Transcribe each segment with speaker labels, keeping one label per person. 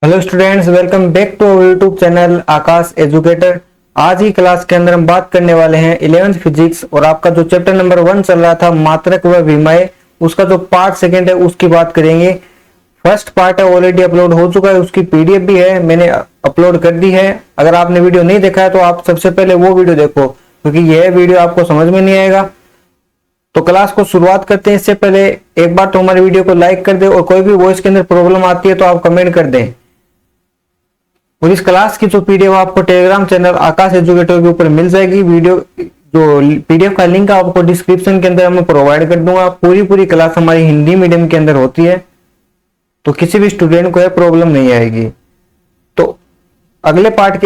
Speaker 1: Hello students, welcome back to our YouTube channel Aakash educator. आज की class के अंदर हम बात करने वाले हैं 11th फिजिक्स और आपका जो चैप्टर नंबर 1 चल रहा था मात्रक व विमाएं, उसका जो पार्ट सेकंड है उसकी बात करेंगे। फर्स्ट पार्ट है ऑलरेडी अपलोड हो चुका है, उसकी पीडीएफ भी है, मैंने अपलोड कर दी है। अगर आपने वीडियो नहीं देखा है तो आप सबसे पहले वो वीडियो देखो, क्योंकि यह वीडियो आपको समझ में नहीं आएगा। तो क्लास को शुरुआत करते हैं। इससे पहले एक बार तो हमारे वीडियो को लाइक कर दे और कोई भी वॉइस के अंदर प्रॉब्लम आती है तो आप कमेंट कर दें। और इस क्लास की जो पीडीएफ आपको टेलीग्राम चैनल आकाश एजुकेटर के ऊपर मिल जाएगी। वीडियो जो पीडीएफ का लिंक आपको डिस्क्रिप्शन के अंदर मैं प्रोवाइड कर दूंगा। पूरी क्लास हमारी हिंदी मीडियम के अंदर होती है, तो किसी भी स्टूडेंट को यह प्रॉब्लम नहीं आएगी। तो अगले पार्ट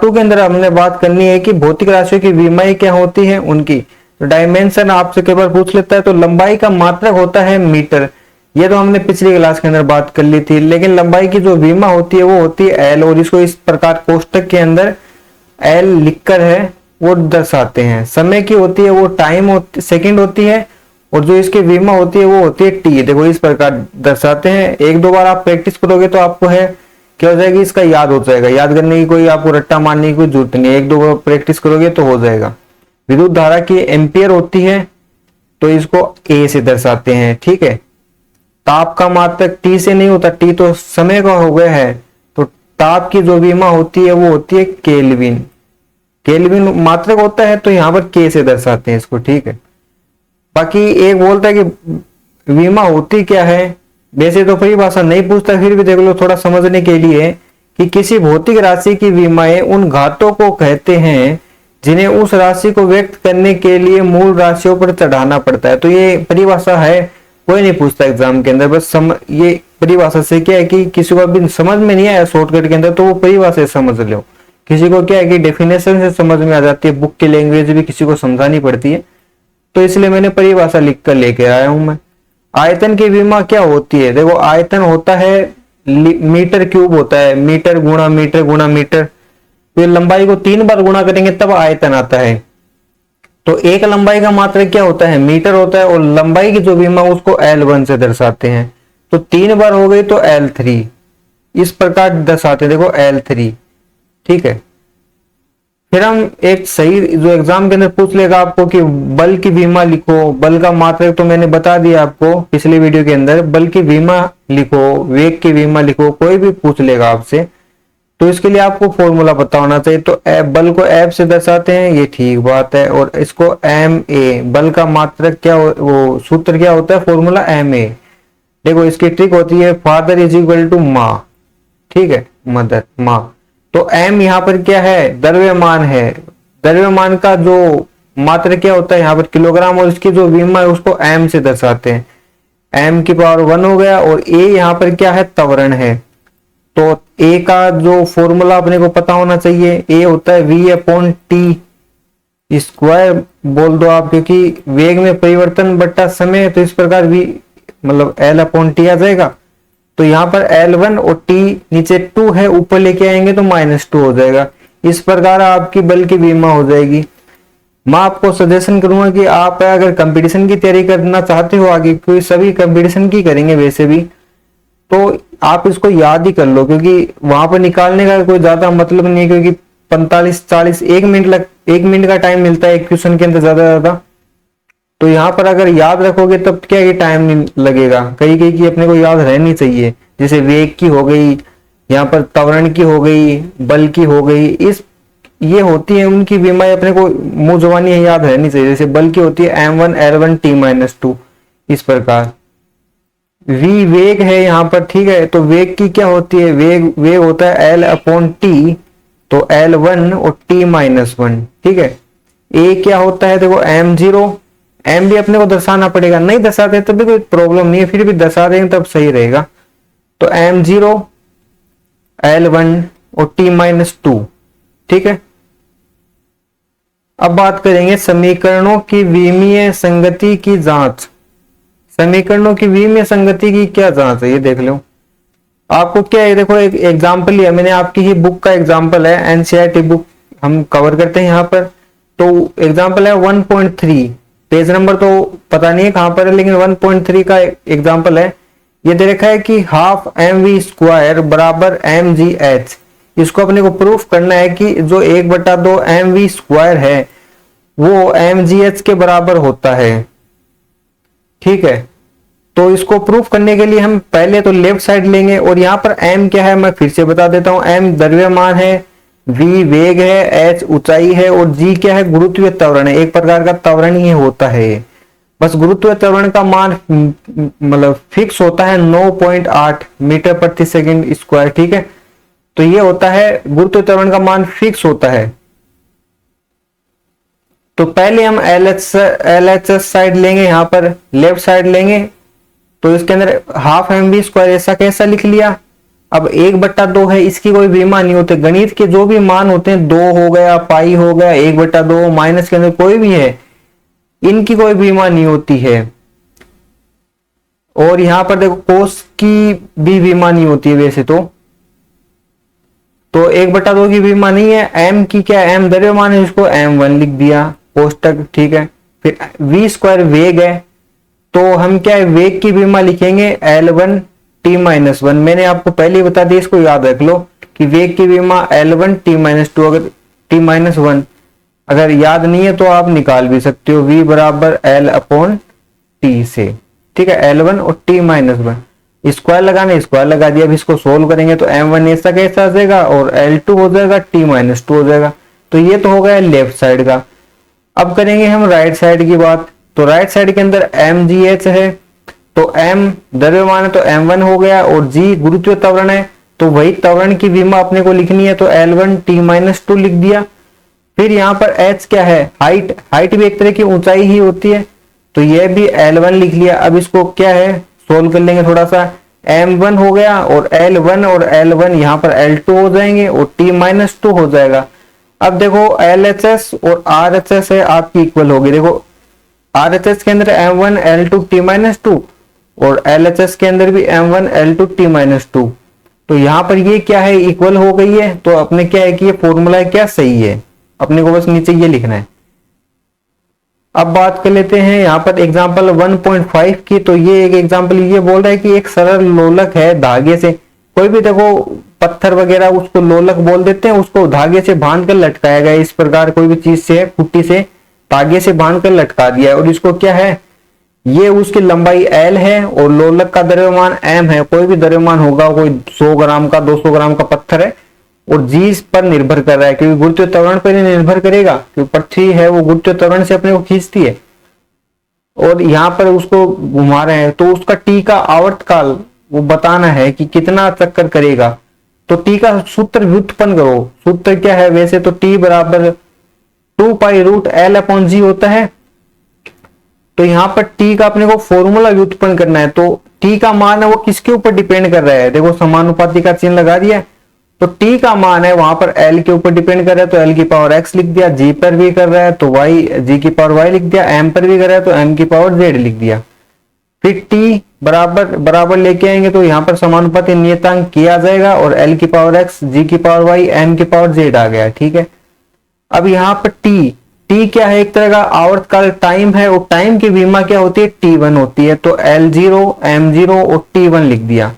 Speaker 1: 2 के अंदर हमने बात करनी है कि भौतिक राशियों की विमाएं क्या होती है, उनकी तो डायमेंशन आपसे कई बार पूछ लेता है। तो लंबाई का मात्रक होता है मीटर, ये तो हमने पिछली क्लास के अंदर बात कर ली थी। लेकिन लंबाई की जो विमा होती है वो होती है एल, और इसको इस प्रकार कोष्टक के अंदर एल लिखकर है वो दर्शाते हैं। समय की होती है वो टाइम सेकंड होती है, और जो इसकी विमा होती है वो होती है टी। देखो इस प्रकार दर्शाते हैं। एक दो बार आप प्रैक्टिस करोगे तो आपको है क्या हो जाएगी, इसका याद हो जाएगा। याद करने की कोई आपको रट्टा मारने की कोई जरूरत नहीं है, एक दो बार प्रैक्टिस करोगे तो हो जाएगा। विद्युत धारा की एम्पियर होती है, तो इसको ए से दर्शाते हैं। ठीक है, ताप का मात्रक टी से नहीं होता, टी तो समय का हो गया है। तो ताप की जो विमा होती है वो होती है केल्विन। केल्विन मात्रक होता है, तो यहां पर के से दर्शाते हैं इसको। ठीक है, बाकी एक बोलता है कि विमा होती क्या है। वैसे तो परिभाषा नहीं पूछता, फिर भी देख लो थोड़ा समझने के लिए कि किसी भौतिक राशि की विमाएं उन घातों को कहते हैं जिन्हें उस राशि को व्यक्त करने के लिए मूल राशियों पर चढ़ाना पड़ता है। तो ये परिभाषा है, कोई नहीं पूछता एग्जाम के अंदर। बस ये परिभाषा से क्या है कि किसी को अभी समझ में नहीं आया शॉर्टकट के अंदर तो वो परिभाषा समझ लो। किसी को क्या है कि डेफिनेशन से समझ में आ जाती है, बुक की लैंग्वेज भी किसी को समझानी पड़ती है, तो इसलिए मैंने परिभाषा लिख कर लेके आया हूं मैं। आयतन की विमा क्या होती है, देखो आयतन होता है मीटर क्यूब होता है, मीटर गुणा मीटर गुणा मीटर। तो लंबाई को 3 बार गुणा करेंगे तब आयतन आता है। तो एक लंबाई का मात्रक क्या होता है, मीटर होता है, और लंबाई की जो विमा उसको L1 से दर्शाते हैं। तो 3 बार हो गई तो L3, इस प्रकार दर्शाते हैं। देखो L3। ठीक है, फिर हम एक सही जो एग्जाम के अंदर पूछ लेगा आपको कि बल की विमा लिखो। बल का मात्रक तो मैंने बता दिया आपको पिछले वीडियो के अंदर। बल की विमा लिखो, वेग की विमा लिखो, कोई भी पूछ लेगा आपसे, तो इसके लिए आपको फॉर्मूला पता होना चाहिए। तो बल को एफ से दर्शाते हैं, ये ठीक बात है। और इसको एम ए, बल का मात्रक क्या वो सूत्र क्या होता है, फॉर्मूला एम ए। देखो इसकी ट्रिक होती है फादर इज इक्वल टू माँ। ठीक है, मदर माँ। तो एम यहाँ पर क्या है, द्रव्यमान है। द्रव्यमान का जो मात्रक क्या होता है यहाँ पर किलोग्राम, और इसकी जो विमा है उसको एम से दर्शाते हैं। एम की पावर 1 हो गया। और ए यहाँ पर क्या है, त्वरण है। तो ए का जो फॉर्मूला अपने को पता होना चाहिए, ए होता है v अपॉन टी स्क्वायर बोल दो आप, क्योंकि वेग में परिवर्तन बट्टा समय, तो इस प्रकार v मतलब l अपॉन टी आ जाएगा। तो यहाँ पर L1 और t नीचे 2 है, ऊपर लेके आएंगे तो -2 हो जाएगा। इस प्रकार आपकी बल की विमा हो जाएगी। मैं आपको सजेशन करूंगा कि आप अगर कंपटीशन की तैयारी करना चाहते हो आगे, क्योंकि सभी कंपटीशन की करेंगे वैसे भी, तो आप इसको याद ही कर लो, क्योंकि वहां पर निकालने का कोई ज्यादा मतलब नहीं है। क्योंकि 45-40 1 मिनट का टाइम मिलता है एक क्वेश्चन के अंदर ज्यादा। तो यहाँ पर अगर याद रखोगे तब क्या ये टाइम नहीं लगेगा। कई की अपने को याद रहनी चाहिए, जैसे वेग की हो गई, यहाँ पर त्वरण की हो गई, बल की हो गई, इस ये होती है उनकी विमाएं अपने को मुंह जुबानी याद रहनी चाहिए। जैसे बल की होती है m1 L1 T-2, इस प्रकार। v वेग है यहाँ पर। ठीक है, तो वेग की क्या होती है, वेग होता है L अपॉन टी, तो L1 और T-1। ठीक है, a क्या होता है, देखो m0। m भी अपने को दर्शाना पड़ेगा, नहीं दर्शाते तब भी कोई प्रॉब्लम नहीं है, फिर भी दर्शा देंगे तब सही रहेगा। तो m0 L1 और T-2। ठीक है, अब बात करेंगे समीकरणों की विमीय संगति की जांच। समीकरणों की विमीय संगति की क्या जांच है, ये देख लो। आपको क्या है, देखो एक एग्जांपल लिया मैंने, आपकी ही बुक का एग्जांपल है, एनसीईआरटी बुक हम कवर करते हैं यहाँ पर। तो एग्जांपल है 1.3, पेज नंबर तो पता नहीं है कहां पर है, लेकिन 1.3 का एग्जांपल है ये दे रखा है कि हाफ एम वी स्क्वायर बराबर एम जी एच। इसको अपने को प्रूफ करना है कि जो 1/2 एम वी स्क्वायर है वो एम जी एच के बराबर होता है। ठीक है, तो इसको प्रूफ करने के लिए हम पहले तो लेफ्ट साइड लेंगे और यहाँ पर m क्या है मैं फिर से बता देता हूँ। m द्रव्यमान है, v वेग है, h ऊंचाई है और g क्या है, गुरुत्वीय त्वरण है। एक प्रकार का त्वरण ही होता है ये। बस गुरुत्वीय त्वरण का मान मतलब फिक्स होता है 9.8 मीटर प्रति सेकंड स्क्वायर। ठीक है, तो ये होता है गुरुत्वीय त्वरण का मान फिक्स होता है। तो पहले हम LHS साइड लेंगे, यहाँ पर लेफ्ट साइड लेंगे तो इसके अंदर हाफ एम वी स्क्वायर ऐसा कैसा लिख लिया। अब 1/2 है, इसकी कोई बीमा नहीं होती। गणित के जो भी मान होते हैं 2 हो गया, पाई हो गया, 1/2 माइनस के अंदर कोई भी है, इनकी कोई बीमा नहीं होती है। और यहां पर देखो कोस की भी बीमा नहीं होती है वैसे तो 1/2 की बीमा नहीं है। m की क्या, m द्रव्यमान है, इसको m1 लिख दिया कोष्टक। ठीक है, फिर v स्क्वायर वेग है तो हम क्या है वेग की बीमा लिखेंगे L1 t-1। मैंने आपको पहले ही बता दिया, इसको याद रख लो कि वेग की बीमा L1 t-2। अगर t-1 अगर याद नहीं है तो आप निकाल भी सकते हो, v बराबर L/t से। ठीक है, L1 और t-1 स्क्वायर लगाने, स्क्वायर लगा दिया। अब इसको सोल्व करेंगे तो m1 ऐसा कैसा आ जाएगा और L2 हो जाएगा, t-2 हो जाएगा। तो ये तो हो गया लेफ्ट साइड का। अब करेंगे हम राइट साइड की बात। तो राइट साइड के अंदर mgh है तो m द्रव्यमान है तो m1 हो गया और g गुरुत्वीय त्वरण है तो वही त्वरण की बीमा अपने को लिखनी है तो L1 t-2 लिख दिया। फिर यहाँ पर h क्या है, हाइट भी एक तरह की ऊंचाई ही होती है तो यह भी L1 लिख लिया। अब इसको क्या है सोल्व कर लेंगे थोड़ा सा। m1 हो गया और L1 यहाँ पर L2 हो जाएंगे और t-2 हो जाएगा। अब देखो LHS और RHS है आपकी इक्वल होगी। देखो RHS के अंदर m1 L2 t-2 और LHS के अंदर भी m1 L2 t-2। तो यहाँ पर ये क्या है इक्वल हो गई है। तो अपने क्या है कि ये फॉर्मूला क्या सही है, अपने को बस नीचे ये लिखना है। अब बात कर लेते हैं यहाँ पर एग्जांपल 1.5 की। तो ये एक एग्जांपल ये बोल रहा है कि एक सरल लोलक है धागे से, कोई भी देखो पत्थर वगैरह उसको लोलक बोल देते हैं, उसको धागे से बांध कर लटकाया गया। इस प्रकार कोई भी चीज से पुट्टी से धागे से बांध कर लटका दिया है और इसको क्या है, ये उसकी लंबाई L है और लोलक का द्रव्यमान M है। कोई भी द्रव्यमान होगा, कोई 100 ग्राम का 200 ग्राम का पत्थर है और जी पर निर्भर कर रहा है क्योंकि गुरुत्वीय त्वरण पर ही निर्भर करेगा क्योंकि पृथ्वी है वो गुरुत्वीय त्वरण से अपने को खींचती है और यहाँ पर उसको घुमा रहे हैं। तो उसका टी का आवर्तकाल वो बताना है कि कितना चक्कर करेगा। तो टी का सूत्र व्युत्पन्न करो। सूत्र क्या है वैसे तो टी बराबर 2π√L/g होता है। तो यहाँ पर टी का अपने को फॉर्मूला व्युत्पन्न करना है। तो टी का मान है वो किसके ऊपर डिपेंड कर रहा है, देखो समानुपाती का चिन्ह लगा दिया। तो टी का मान है वहां पर L के ऊपर डिपेंड कर रहा है तो L की पावर x लिख दिया, G पर भी कर रहा है तो G की पावर y लिख दिया, M पर भी कर रहा है तो M की पावर z लिख दिया। फिर t बराबर लेके आएंगे तो यहाँ पर समानुपाती नियतांक किया जाएगा और L की पावर x, G की पावर y, M की पावर z आ गया। ठीक है, अब यहाँ पर t क्या है, एक तरह का आवर्तकाल टाइम है और टाइम की बीमा क्या होती है, t1 होती है। तो L0, M0 और t1 लिख दिया।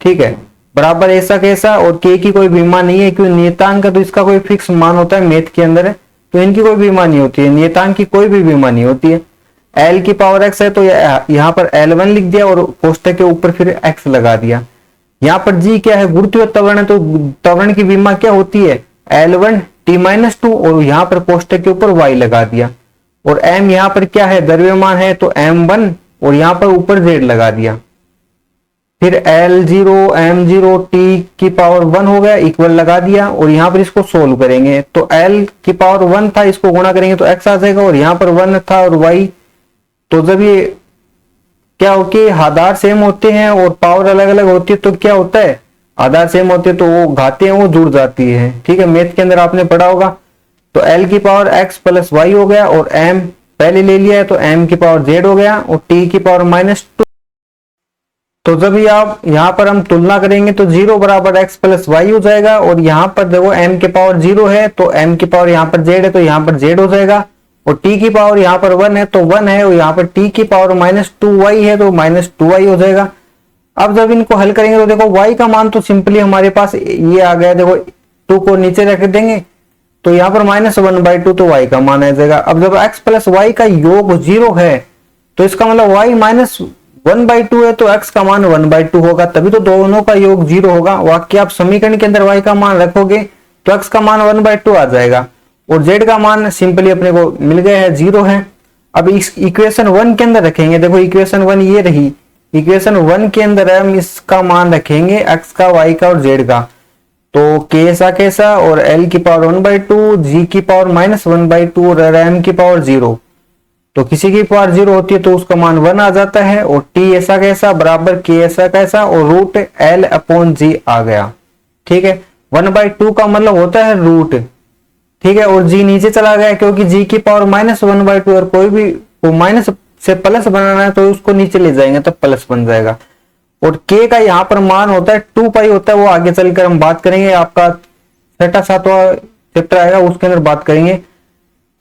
Speaker 1: ठीक है, बराबर ऐसा कैसा और k की कोई बीमा नहीं है क्योंकि नियतांक का तो इसका कोई फिक्स मान होता है मैथ के अंदर है तो इनकी कोई बीमा नहीं होती है, नियतांक की कोई भी बीमा नहीं होती है। L की पावर x है तो यहाँ पर L1 लिख दिया और कोष्टक के ऊपर फिर x लगा दिया। यहाँ पर G क्या है, गुरुत्वीय त्वरण है तो त्वरण की बीमा क्या होती है, L1 t-2 और यहाँ पर कोष्टक के ऊपर y लगा दिया। और M यहाँ पर क्या है, द्रव्यमान है तो M1 और यहाँ पर ऊपर z लगा दिया। फिर L0 M0 t की पावर 1 हो गया, इक्वल लगा दिया और यहाँ पर इसको सोल्व करेंगे तो L की पावर 1 था, इसको गुणा करेंगे तो x आ जाएगा और यहाँ पर 1 था और y। तो जब ये क्या हो कि आधार सेम होते हैं और पावर अलग अलग होती है तो क्या होता है, आधार सेम होते हैं तो वो घाते हैं वो जुड़ जाती है। ठीक है, मैथ के अंदर आपने पढ़ा होगा। तो L की पावर x प्लस y हो गया और M पहले ले लिया है तो M की पावर z हो गया और t की पावर -2। तो जब ये आप यहाँ पर हम तुलना करेंगे तो 0 बराबर x प्लस y हो जाएगा और यहाँ पर देखो m की पावर 0 है तो m की पावर यहाँ पर z है तो यहाँ पर z हो जाएगा और t की पावर यहाँ पर 1 है तो 1 है और यहाँ पर t की पावर -2y है तो -2y हो जाएगा। अब जब इनको हल करेंगे तो देखो y का मान तो सिंपली हमारे पास ये आ गया, देखो 2 को नीचे रख देंगे तो यहाँ पर -1/2 तो y का मान आ जाएगा। अब जब x प्लस y का योग 0 है तो इसका मतलब y -1/2 है तो x का मान 1/2 होगा, तभी तो दोनों का योग 0 होगा। वाक्य आप समीकरण के अंदर y का मान रखोगे तो x का मान 1/2 आ जाएगा और z का मान सिंपली अपने को मिल गया है 0 है। अब इस इक्वेशन 1 के अंदर रखेंगे, देखो इक्वेशन 1 ये रही, इक्वेशन 1 के अंदर हम इसका मान रखेंगे x का, y का और z का, तो कैसा कैसा और l की पावर 1/2, g की पावर -1/2 और m की पावर 0, तो किसी की पावर 0 होती है तो उसका मान 1 आ जाता है और t ऐसा कैसा बराबर k ऐसा कैसा और रूट l/g आ गया। ठीक है, 1/2 का मतलब होता है रूट, ठीक है, और g नीचे चला गया क्योंकि g की पावर -1/2 और कोई भी को माइनस से प्लस बनाना है तो उसको नीचे ले जाएंगे तो प्लस बन जाएगा। और k का यहाँ पर मान होता है 2 होता है, वो आगे चलकर हम बात करेंगे, आपका 6वां चैप्टर आएगा उसके अंदर बात करेंगे।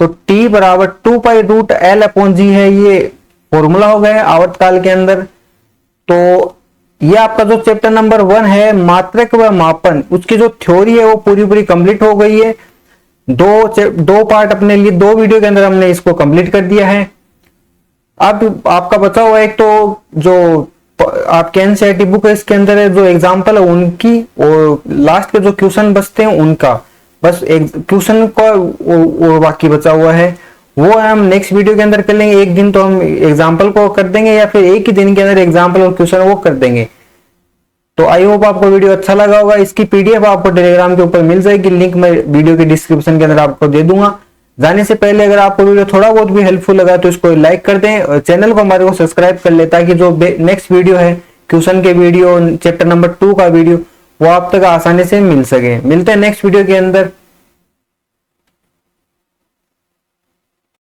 Speaker 1: तो t बराबर 2 रूट l/g है, ये फॉर्मूला हो गया आवर्तकाल के अंदर। तो ये आपका जो चैप्टर नंबर 1 है मात्रक व मापन, उसकी जो थ्योरी है वो पूरी कंप्लीट हो गई है। दो पार्ट अपने लिए 2 वीडियो के अंदर हमने इसको कंप्लीट कर दिया है। अब आपका बचा हुआ एक तो जो आपके एनसीईआरटी बुक है इसके अंदर है जो एग्जाम्पल है उनकी और लास्ट के जो क्वेश्चन बचते हैं उनका, बस एक क्वेश्चन का और बाकी बचा हुआ है वो हम नेक्स्ट वीडियो के अंदर कर लेंगे। एक दिन तो हम एग्जाम्पल को कर देंगे या फिर एक ही दिन के अंदर एग्जाम्पल और क्वेश्चन वो कर देंगे। तो आई होप आपको वीडियो अच्छा लगा होगा। इसकी पीडीएफ आपको टेलीग्राम के ऊपर मिल जाएगी, लिंक मैं वीडियो के डिस्क्रिप्शन के अंदर आपको दे दूंगा। जाने से पहले अगर आपको वीडियो थोड़ा बहुत भी हेल्पफुल लगा तो इसको लाइक कर दें और चैनल को हमारे को सब्सक्राइब कर ले ताकि जो नेक्स्ट वीडियो है क्वेश्चन के वीडियो चैप्टर नंबर 2 का वीडियो वो आप तक आसानी से मिल सके। मिलते हैं नेक्स्ट वीडियो के अंदर।